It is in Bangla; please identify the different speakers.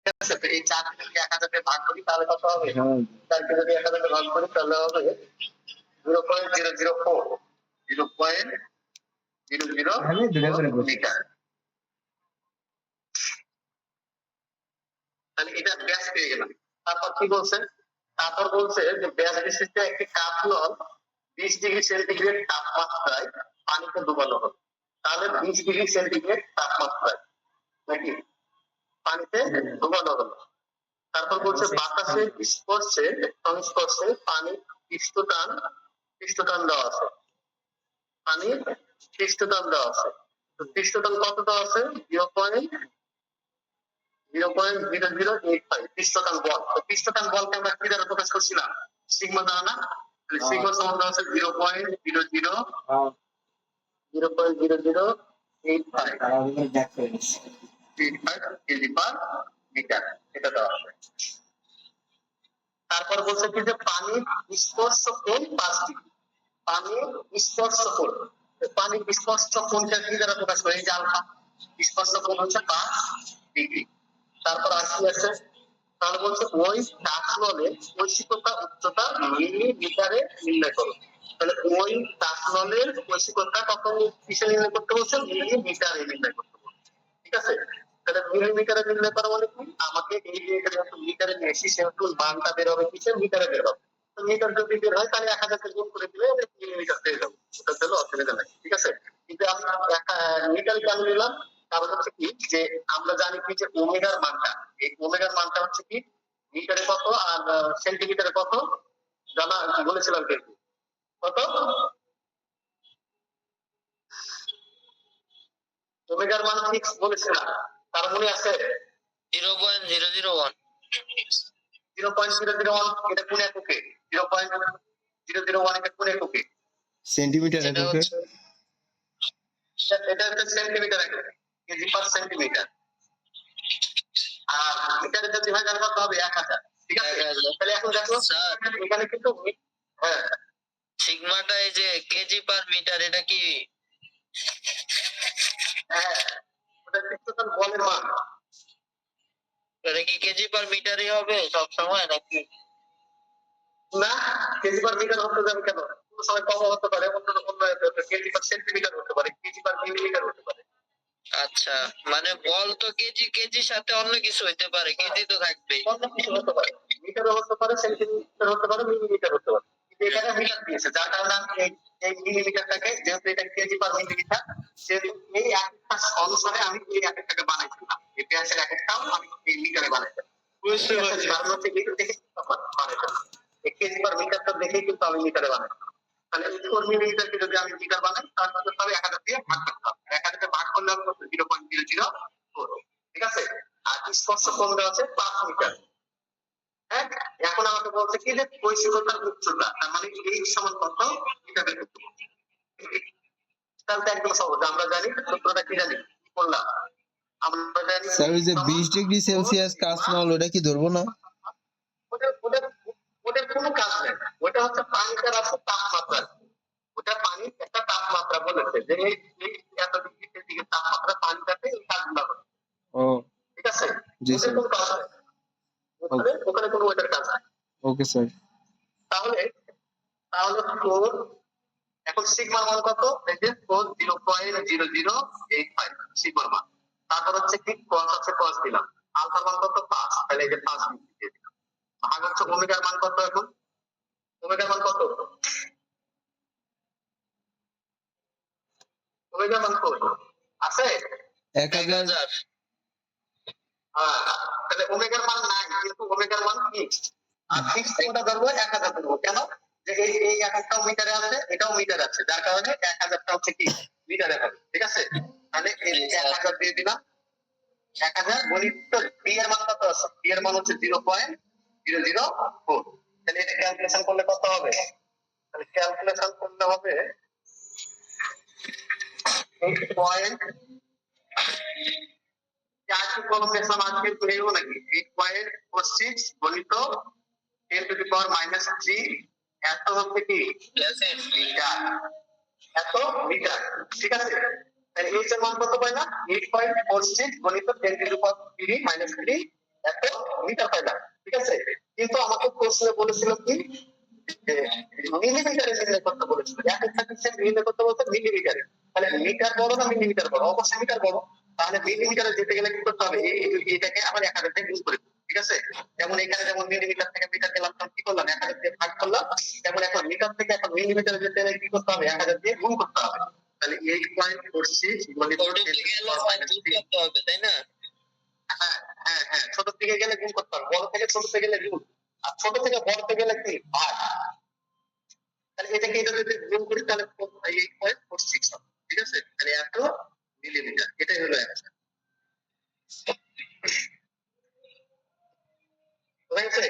Speaker 1: আছে, তো এই 4 কে 1000 দিয়ে ভাগ করি তাহলে কত হবে? 4 কে যদি 1000 দিয়ে ভাগ করি তাহলে হবে 0.004 0.004 মিটার। তাহলে এটা ব্যাস পেয়ে গেলাম। তারপর কি বলছে? তারপর বলছে যে ব্যাস বিশিষ্ট একটি কাপ নল 20 ডিগ্রি সেন্টিগ্রেড তাপমাত্রায় পানিতে ডুবানো হবে। তাহলে 20 ডিগ্রি সেন্টিগ্রেড তাপমাত্রায় নাকি পানিতে ডুবানো হলো। তারপর বলছে বাতাসের সংস্পর্শে পানির পৃষ্ঠটান দেওয়া আছে। পানির পৃষ্ঠটান দেওয়া আছে। তো পৃষ্ঠটান কত দেওয়া আছে? 0.0085 পৃষ্ঠটান বল। তো পৃষ্ঠটান বলকে আমরা কি দ্বারা প্রকাশ করছিলাম? সিগমা দ্বারা না? সিগমা সমান দেওয়া আছে 0.0085 কেজি পার মিটার, এটা দেওয়া আছে। তারপর বলছে কি যে পানির স্পর্শ কোণ 5 ডিগ্রি। পানির স্পর্শ কোণ, পানির স্পর্শ কোণটা কি দ্বারা প্রকাশ করে? এই যে আলফা, স্পর্শ কোণ হচ্ছে 5 ডিগ্রি। তারপর আসি আছে, তাহলে বলছে ওই তাপনলের বৈশিকতা উচ্চতা মিলিমিটারে নির্ণয় করো। তাহলে ওই তাপনলের বৈশিকতা কত কিসে নির্ণয় করতে বলছে? মিলিমিটারে নির্ণয় করতে বলছে। ঠিক আছে, তাহলে মিলিমিটারে নির্ণয় করা মানে কি? আমাকে এই যে এখানে মিটারে নিয়ে এসি সেহেতু মানটা বের হবে কিসে? মিটারে বের হবে। তো মিটার যদি বের হয় তাহলে 1000 কে গুণ করে দিলে মিলিমিটার পেয়ে যাবো, ওটা হলো অসুবিধা নাই। ঠিক আছে, কিন্তু আমরা মিটার কেন নিলাম? কারণ হচ্ছে কি যে আমরা জানি কি যে ওমেগার মানটা, এই ওমেগার মানটা হচ্ছে কি মিটারে কত আর সেন্টিমিটারে কত জানা বলেছিলাম কিন্তু কত? ওমেগার মান ফিক্স বলেছিলাম, তার মনে আছে?
Speaker 2: 0.001
Speaker 1: 0.001 এটা কোন এককে? 0.001 এটা কোন এককে?
Speaker 3: সেন্টিমিটার এককে।
Speaker 1: এটা একটা সেন্টিমিটার এককে, কেজি পার সেন্টিমিটার। আর মিটারে যদি হয় তাহলে কত হবে? 1000। ঠিক আছে, তাহলে এখন দেখো এখানে কিন্তু হ্যাঁ
Speaker 2: সিগমাটা এই যে কেজি পার মিটার, এটা কি?
Speaker 1: হ্যাঁ, ওটা পৃষ্ঠটান বলের মান।
Speaker 2: এটা কি কেজি পার মিটারই হবে সব সময় নাকি?
Speaker 1: না, কেজি পার মিটার হতে যাবে কেন? কোনো সময় কম হতে পারে, অন্য কেজি পার সেন্টিমিটার হতে পারে, কেজি পার মিলিমিটার হতে পারে।
Speaker 2: আচ্ছা, মানে বল তো কেজির সাথে অন্য কিছু হইতে পারে, কেজি তো থাকবেই।
Speaker 1: অন্য কিছু হতে পারে, মিটারও হতে পারে, সেন্টিমিটার হতে পারে, মিলিমিটার হতে পারে। কিন্তু এখানে মিটার দিয়েছে, যার কারণে আমি এই মিলিমিটারটাকে, যেহেতু এটা কেজি পার মিলিমিটার, সেহেতু এই একটা অনুসারে আমি এই এক একটাকে বানাইছিলাম। এই ব্যাসের এক একটাও আমি এই মিটারে বানাইছিলাম।
Speaker 2: বুঝতে পারছি।
Speaker 1: কারণ হচ্ছে এই দেখে বানাইছিলাম, এই কেজি পার মিটারটা দেখেই কিন্তু আমি মিটারে বানাইছিলাম। তাহলে 4 মিলিমিটারকে যদি আমি মিটার বানাই তাহলে করতে হবে 1000 দিয়ে ভাগ করতে হবে। 1000 দিয়ে ভাগ করলে হবে 0.004। ঠিক আছে, আর স্পর্শ কোণ দেওয়া আছে 5 মিটার। হ্যাঁ, এখন আমাকে বলছে কি যে বৈশিকতার উচ্চতা, তার মানে এই সমান কত এটা বের করতে হবে। তাহলে তো একদম সহজ, আমরা জানি সূত্রটা কি জানি, কি করলাম আমরা জানি।
Speaker 3: স্যার ওই যে 20 ডিগ্রি সেলসিয়াস কাজ নল ওটা কি ধরবো না?
Speaker 1: ওটা ওটা ওটার কোনো কাজ নেই, ওটা হচ্ছে পানিটার আছে তাপমাত্রা। ওটা পানির একটা তাপমাত্রা বলেছে যে এই এত ডিগ্রি সেন্টিগ্রেড তাপমাত্রা পানিটাতে এই কাজগুলো হবে।
Speaker 3: ও
Speaker 1: ঠিক আছে,
Speaker 3: জি
Speaker 1: ওটার
Speaker 3: স্যার।
Speaker 1: কোনো কাজ নেই, ওখানে কোনো ওইটার কাজ নেই।
Speaker 3: Okay sir.
Speaker 1: তাহলে তাহলে ফোর, এখন সিগমার মান কত? এই যে 0.0085 সিগমার মান। তারপর হচ্ছে কি কস আছে, কস দিলাম। আলফার মান কত? 5, তাহলে এই যে 5 দিয়ে দিলাম। ভাগ হচ্ছে ওমেগার মান কত? এখন ওমেগার মান কত? ওমেগার মান কত আছে?
Speaker 3: 1000।
Speaker 1: হ্যাঁ, তাহলে ওমেগার মান নাই, কিন্তু ওমেগার মান ফিক্স। আর ফিক্স কোনটা ধরবো? 1000 ধরবো। কেন? যে এই এই এক একটা মিটারে আছে, এটাও মিটার আছে, যার কারণে 1000টা হচ্ছে কি মিটারে হবে। ঠিক আছে, তাহলে এই 1000 দিয়ে দিলাম। 1000 গণিত বি এর মান কত আছে? বি এর মান হচ্ছে 0.004। তাহলে এটা ক্যালকুলেশন করলে কত হবে? তাহলে ক্যালকুলেশন করলে হবে 8. আজকে কলমেশন আজকে পেয়েও নাকি 8.46 গণিত 10 টু দি পাওয়ার -3 এত হচ্ছে কি মিটার, এত মিটার। ঠিক আছে, তাহলে এইচ এর মান কত পাই না? 8.46 গণিত 10 টু দি পাওয়ার 3 -3 এত মিটার পাইলাম, ঠিক আছে। কিন্তু আমাকে প্রশ্নে বলেছিল কি যে মিলিমিটারে নির্ণয় করতে বলেছিল, এক একটা কিছু নির্ণয় করতে বলতে মিলিমিটারে। তাহলে মিটার বড় না মিলিমিটার বড়? অবশ্যই মিটার বড়। তাহলে মিলিমিটারে যেতে গেলে কি করতে হবে, এটাকে আবার 1000 দিয়ে গুণ করে দিতে হবে, ঠিক আছে। যেমন এখানে যেমন মিলিমিটার থেকে মিটার গেলাম, তখন কি করলাম 1000 দিয়ে ভাগ করলাম, যেমন এখন মিটার থেকে এখন মিলিমিটারে যেতে গেলে কি করতে হবে 1000 দিয়ে গুণ করতে হবে। তাহলে 8.46
Speaker 2: ছোট থেকে গেলে হয় যোগ করতে হবে, তাই না?
Speaker 1: হ্যাঁ হ্যাঁ হ্যাঁ, ছোট থেকে গেলে গুণ করতে হবে, বড় থেকে ছোটতে গেলে গুণ, আর ছোট থেকে বড়তে গেলে কি ভাগ। তাহলে এটাকে এটা যদি গুণ করি তাহলে 8.46 হবে, ঠিক আছে। তাহলে এত মিলিমিটার, এটাই হলো অ্যান্সার। হয়েছে?